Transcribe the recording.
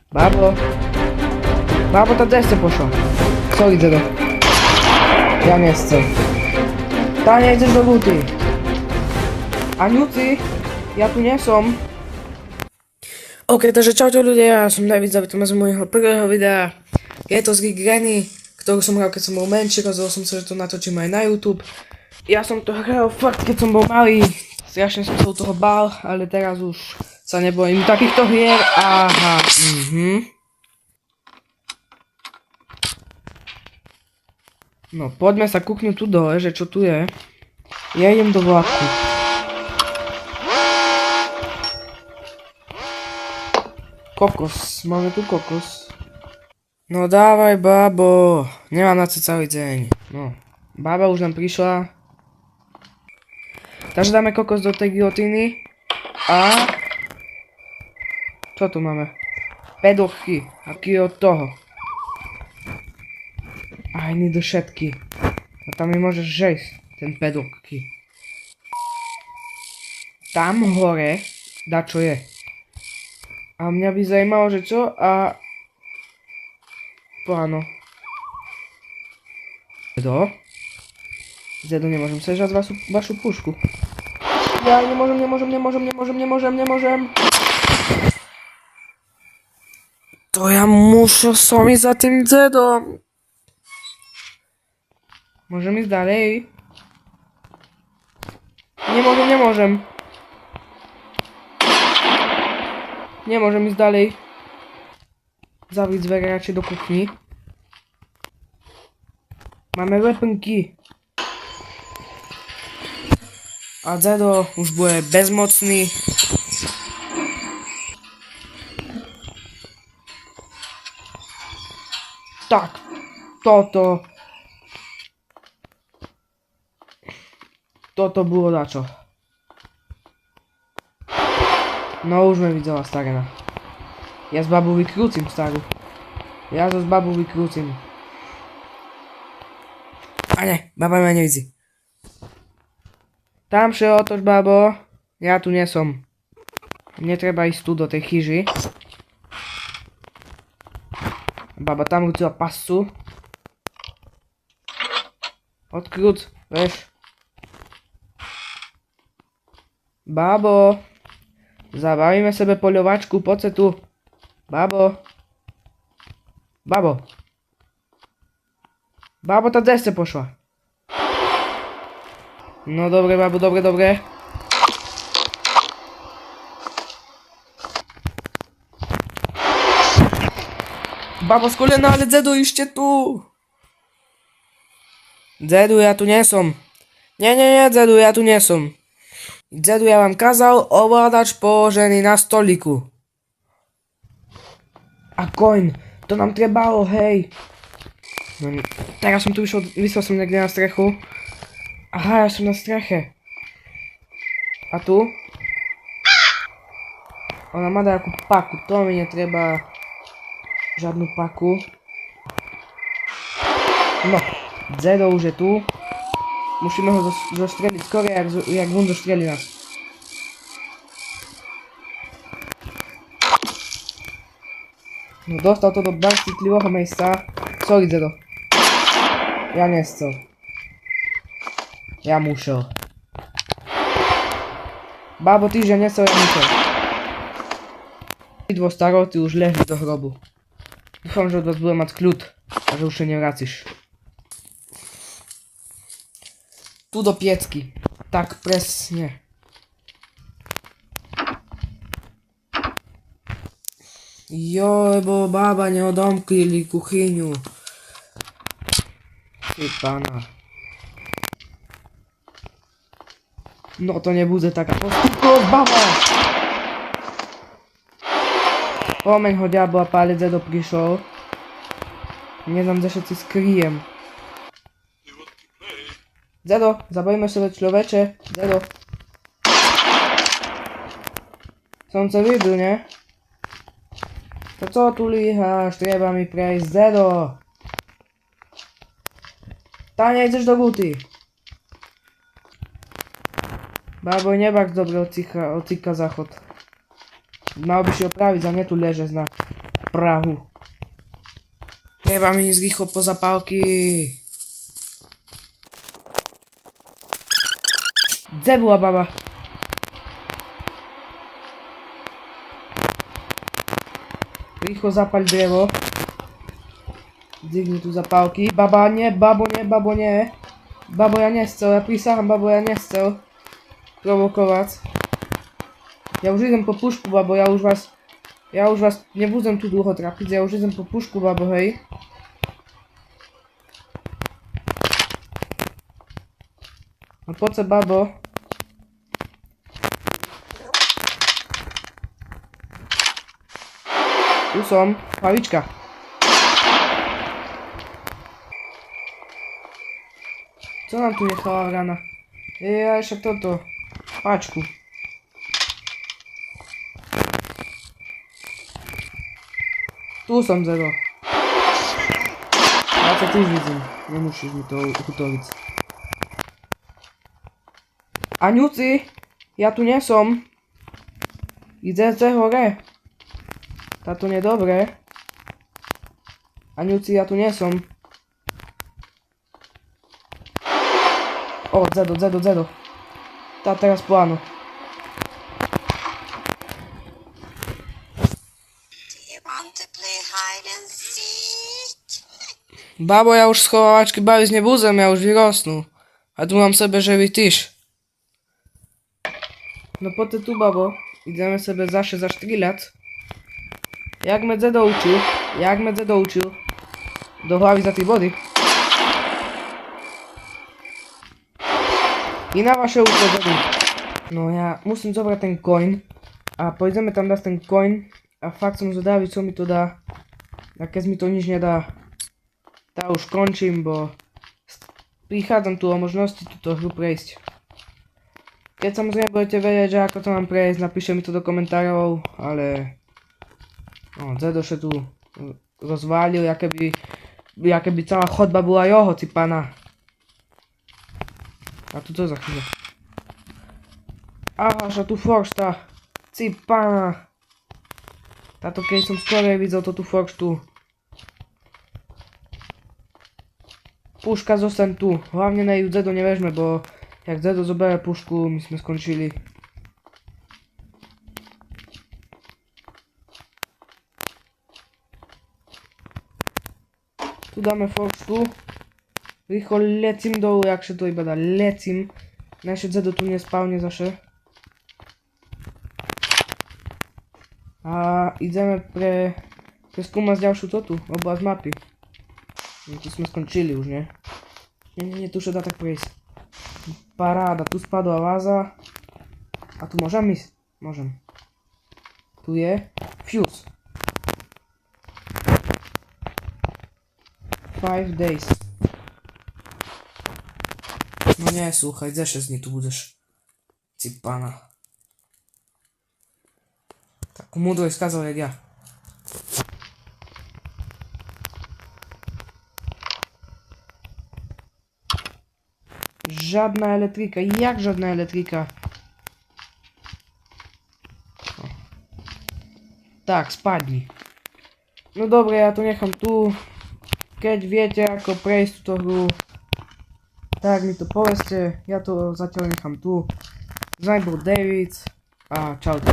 Babo? Babo, ta też chce poszła. Co widzę do? Ja nie chcę. Tania, idziesz do buty. Aniucy, ja tu nie som. Takže čaute ľudia, ja som David, zavítam z môjho prvého videa. Je to z Geek Granny, ktorú som hral keď som bol menší, rozhodol som sa, že to natočím aj na YouTube. Ja som to hral fakt keď som bol malý, strašne som sa u toho bál, ale teraz už sa nebojím takýchto hier. Aha, No poďme sa kúknúť tu dole, že čo tu je. Ja idem do vlaku. Kokos, máme tu kokos. No dávaj, babo. Nemám na to celý deň. No, baba už nám prišla. Takže dáme kokos do tej gilotiny. A... čo tu máme? Pedochy. Aký od toho? Aj nie do všetky. A tam mi môžeš žejsť, ten pedochy. Tam hore, dačo je. A mňa by zajímalo, že čo a... áno. Zedo, nemôžem sežať vašu pušku. Ja nemôžem. To ja muszę som ísť za tým Zedom. Môžem ísť ďalej? Nemôžem. Nemôžem ísť ďalej. Zavrieť dvere radšej do kuchni. Máme weaponky. A Zedo už bude bezmocný. Tak, toto bolo dačo. No už sme videla starena. Ja z babu vykrúcim starú. Ja z babu vykrúcim. A ne, baba ma nevidí. Tam še otoč, babo. Ja tu nie som. Netreba ísť tu do tej chyži. Baba tam rúcila pasu. Odkrúc, vieš. Babo. Zabavíme sebe poľovačku, poď sa tu. Babo. Babo, tá desce pošla. No dobre, babo, dobre. Babo z kolena, ale Zedu ešte tu. Zedu, ja tu nie som. Nie, Zedu, ja tu nie som. Zedu, ja vám kázal ovládač položený na stoliku. A coin, to nám trebalo, hej. No, teraz som tu vyšiel som niekde na strechu. Aha, ja som na streche. A tu? Ona má nejakú paku, to mi netreba. Žiadnu paku. No, Zedo už je tu. Musíme ho zostreliť skoro, jak on zostrelí nás. No dostal to do bardzo citlivého miejsca. Sorry, Zedo. Ja nechcel. Ja musel. Babo, ty že nechcel, ja musel. Ty dvo starov, ty už lehli do hrobu. Dúfam, že od vás bude mať kľud a že už sa nevráciš. Tu do piecky. Tak presne. Joj, bo baba neodomkli kuchyňu. Ty pána. No to nebude taká postupnosť, baba! Pomeň ho diabla, pálec Zedo prišiel. Nie znam, že všetci skryjem. Zedo, zabavíme sa človeče. Zedo. Som sa videl, ne? To co tu líháš? Treba mi prejsť, Zedo. Tania, ideš do guty. Babo, nebak dobre od cika záchod. Mal by si opraviť a nie tu leže znak. prahu. Treba mi ísť rýchlo po zapálky. Kde bola baba? Rýchlo zapaľ drevo. Zdvihni tu zapálky. Baba, nie, babo, nie, babo, nie. Babo, ja nechcel, ja prísahám, babo, ja nechcel provokovať. Ja už idem po pušku, babo, ja už vás nebudem tu dlho trapiť, ja už idem po pušku, babo, hej. No poď sa, babo. Tu som, hlavička. Co nám tu nechala vrana? Však toto. Páčku. Tu som, Zedo. Ja ťa tiež vidím. Nemusíš mi to utoviť. Aňuci, ja tu nie som. Idete hore. Táto nie je dobré. Aňuci, ja tu nie som. O, Zedo. Tá teraz plánu. Babo, ja už schovávačky baviť nebudem, ja už vyrostnú. A tu mám sebe, že vytyš. No poďte tu, babo. Ideme sebe zaštrieľať. Jak me Zedo učil. Do hlavy za tie body. I na vaše upozorní. No ja musím zobrať ten coin. A pôjdeme tam dať ten coin. A fakt som zvedavý, co mi to dá. A keď mi to nič nedá, tak už končím, bo prichádzam tu o možnosti túto hru prejsť. Keď samozrejme budete vedieť, že ako to mám prejsť, napíšte mi to do komentárov, ale no, Zedoše tu rozválil, jaké by celá chodba bola jeho cipana. A tu to za chvíľu. Až tu foršta. Cipana. Táto keď som skôr videl to tu forštu. Puška zostaň tu. Hlavne na ju Zedo nevežme, bo jak Zedo zoberie pušku, my sme skončili. Tu dáme forštu. Rýchlo lecím dolu, jak to iba dá, lecím. Naše Zedo tu nespavne zaše. A ideme preskúmať ďalšiu totu, oblasť mapy. No, tu sme skončili už, nie? Nie, tu už dá tak prejsť. Paráda, tu spadla váza. A tu môžem ísť? Môžem. Tu je fuse. 5 days. No nie, słuchaj, za 6 dní tu budeš. Cipana. Takú múdrosť skazal jak ja. Żadna elektryka, jak żadna elektryka? O. Tak, spadni. No dobre, ja to nechám tu. Keď viete ako prejsť túto hru, tak mi to povedzte, ja to zatiaľ nechám tu. Z mnou bol David a čaute.